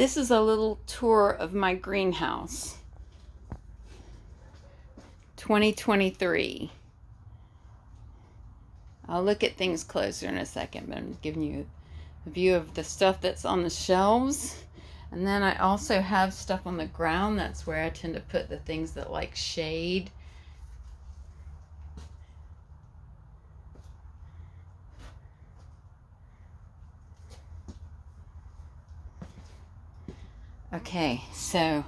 This is a little tour of my greenhouse, 2023. I'll look at things closer in a second, but I'm giving you a view of the stuff that's on the shelves. And then I also have stuff on the ground. That's where I tend to put the things that like shade. Okay, so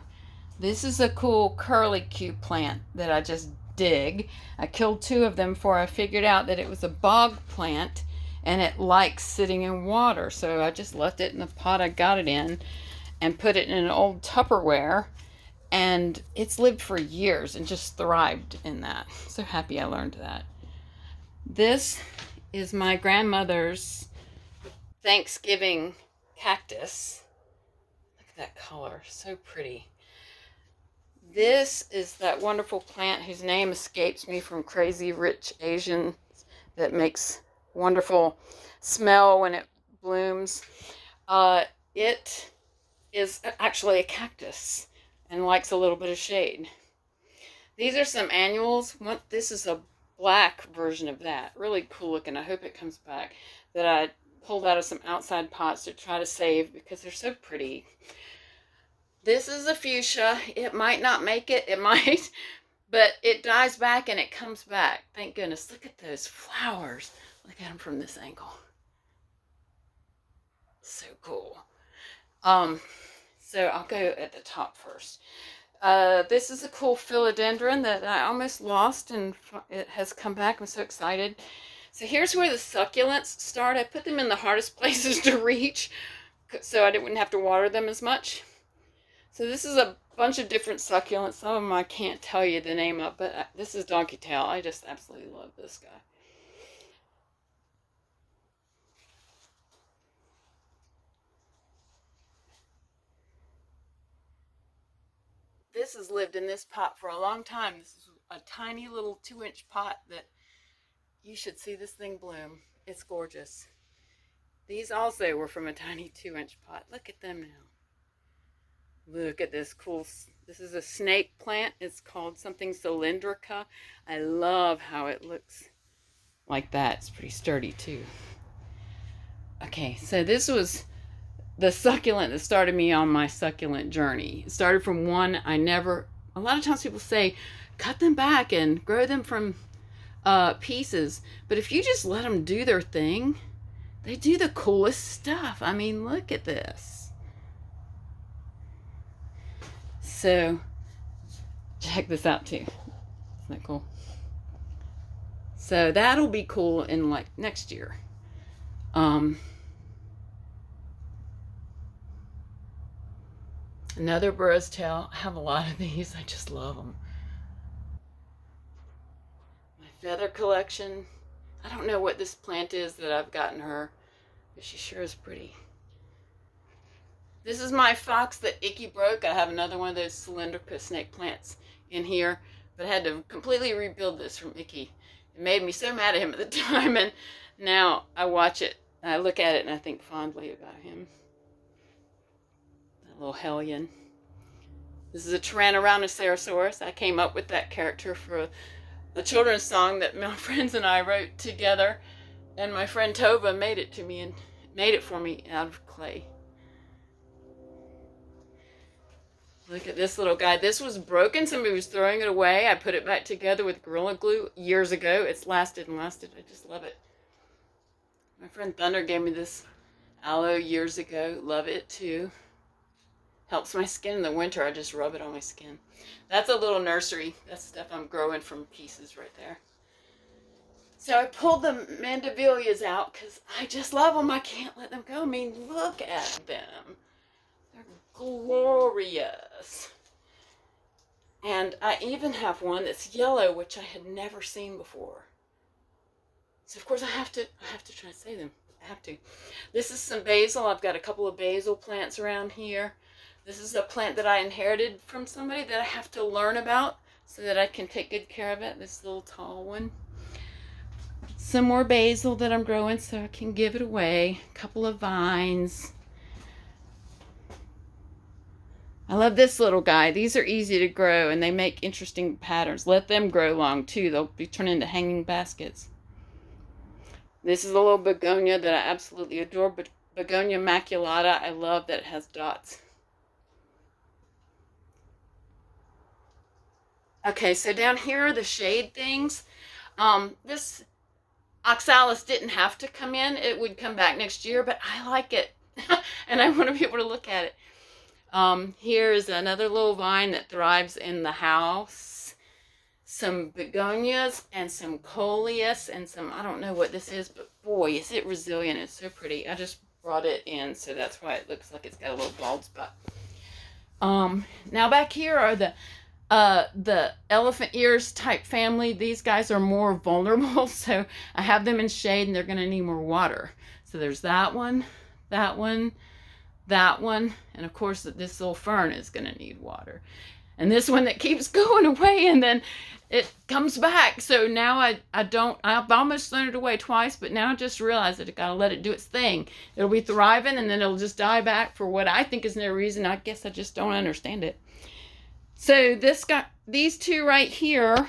this is a cool curlicue plant that I just dig. I killed two of them before I figured out that it was a bog plant and it likes sitting in water. So I just left it in the pot I got it in and put it in an old Tupperware, and it's lived for years and just thrived in that. So happy I learned that. This is my grandmother's Thanksgiving cactus. Look at that color, so pretty. This is that wonderful plant whose name escapes me from Crazy Rich Asians that makes wonderful smell when it blooms. It is actually a cactus and likes a little bit of shade. These are some annuals. This is a black version of that. Really cool looking. I hope it comes back. That I pulled out of some outside pots to try to save because they're so pretty. This is a fuchsia. It might not make it. It might. But it dies back and it comes back. Thank goodness. Look at those flowers. Look at them from this angle. So cool. So I'll go at the top first. This is a cool philodendron that I almost lost and it has come back. I'm so excited. So here's where the succulents start. I put them in the hardest places to reach so I wouldn't have to water them as much. So this is a bunch of different succulents. Some of them I can't tell you the name of, but this is donkey tail. I just absolutely love this guy. This has lived in this pot for a long time. This is a tiny little 2-inch pot that you should see this thing bloom. It's gorgeous. These also were from a tiny 2-inch pot. Look at them now. Look at this cool, this is a snake plant. It's called something cylindrica. I love how it looks like that. It's pretty sturdy too. Okay, so this was the succulent that started me on my succulent journey. It started from one a lot of times people say, cut them back and grow them from pieces. But if you just let them do their thing, they do the coolest stuff. I mean, look at this. So check this out too. Isn't that cool? So that'll be cool in like next year. Another burro's tail. I have a lot of these. I just love them. My feather collection. I don't know what this plant is that I've gotten her, but she sure is pretty. This is my fox that Icky broke. I have another one of those cylindrical snake plants in here, but I had to completely rebuild this from Icky. It made me so mad at him at the time, and now I watch it, I look at it, and I think fondly about him. That little hellion. This is a Tyrannosaurus. I came up with that character for a children's song that my friends and I wrote together, and my friend Tova made it for me out of clay. Look at this little guy. This was broken. Somebody was throwing it away. I put it back together with Gorilla Glue years ago. It's lasted and lasted. I just love it. My friend Thunder gave me this aloe years ago. Love it too. Helps my skin in the winter. I just rub it on my skin. That's a little nursery. That's stuff I'm growing from pieces right there. So I pulled the mandevillias out because I just love them. I can't let them go. I mean, look at them. They're glorious. And I even have one that's yellow, which I had never seen before. So of course I have to try to save them. I have to. This is some basil. I've got a couple of basil plants around here. This is a plant that I inherited from somebody that I have to learn about so that I can take good care of it. This little tall one. Some more basil that I'm growing so I can give it away. A couple of vines. I love this little guy. These are easy to grow and they make interesting patterns. Let them grow long too. They'll be turned into hanging baskets. This is a little begonia that I absolutely adore, but Begonia maculata. I love that it has dots. Okay, so down here are the shade things. This oxalis didn't have to come in. It would come back next year, but I like it. And I want to be able to look at it. Here's another little vine that thrives in the house. Some begonias and some coleus and some, I don't know what this is, but boy, is it resilient. It's so pretty. I just brought it in, so that's why it looks like it's got a little bald spot. Now back here are the elephant ears type family. These guys are more vulnerable, so I have them in shade and they're going to need more water. So there's that one, that one, that one, and of course this little fern is going to need water. And this one that keeps going away and then it comes back. So now I've almost thrown it away twice, but now I just realized that I got to let it do its thing. It'll be thriving and then it'll just die back for what I think is no reason. I guess I just don't understand it. So these two right here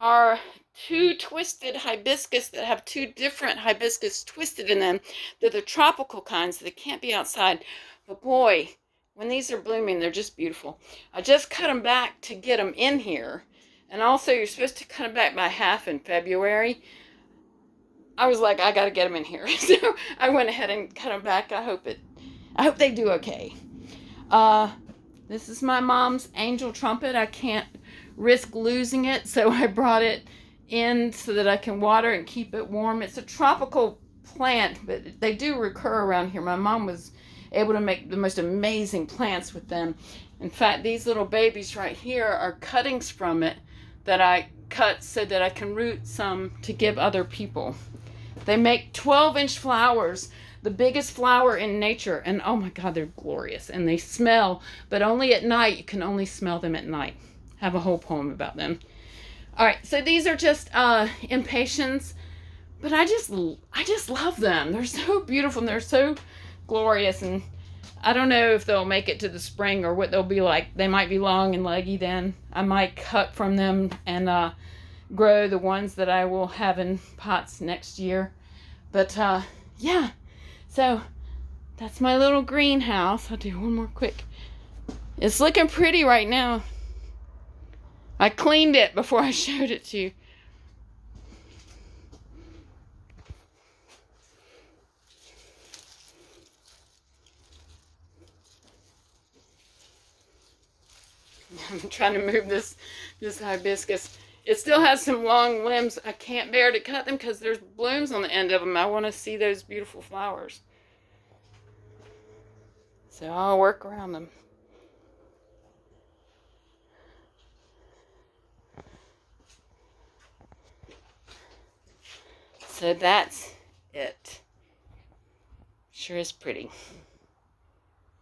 are two twisted hibiscus that have two different hibiscus twisted in them. They're the tropical kinds, so they can't be outside. But boy, when these are blooming, they're just beautiful. I just cut them back to get them in here. And also, you're supposed to cut them back by half in February. I was like, I got to get them in here. So I went ahead and cut them back. I hope they do okay. This is my mom's angel trumpet. I can't risk losing it, so I brought it in so that I can water and keep it warm. It's a tropical plant, but they do recur around here. My mom was able to make the most amazing plants with them. In fact, these little babies right here are cuttings from it that I cut so that I can root some to give other people. They make 12-inch flowers, the biggest flower in nature, and oh my God, they're glorious. And they smell, but only at night. You can only smell them at night. I have a whole poem about them. All right, so these are just impatiens, but I just love them. They're so beautiful and they're so glorious, and I don't know if they'll make it to the spring or what they'll be like. They might be long and leggy then. I might cut from them and grow the ones that I will have in pots next year. But yeah, so that's my little greenhouse. I'll do one more quick. It's looking pretty right now. I cleaned it before I showed it to you. I'm trying to move this hibiscus. It still has some long limbs. I can't bear to cut them because there's blooms on the end of them. I want to see those beautiful flowers. So I'll work around them. So that's it. Sure is pretty.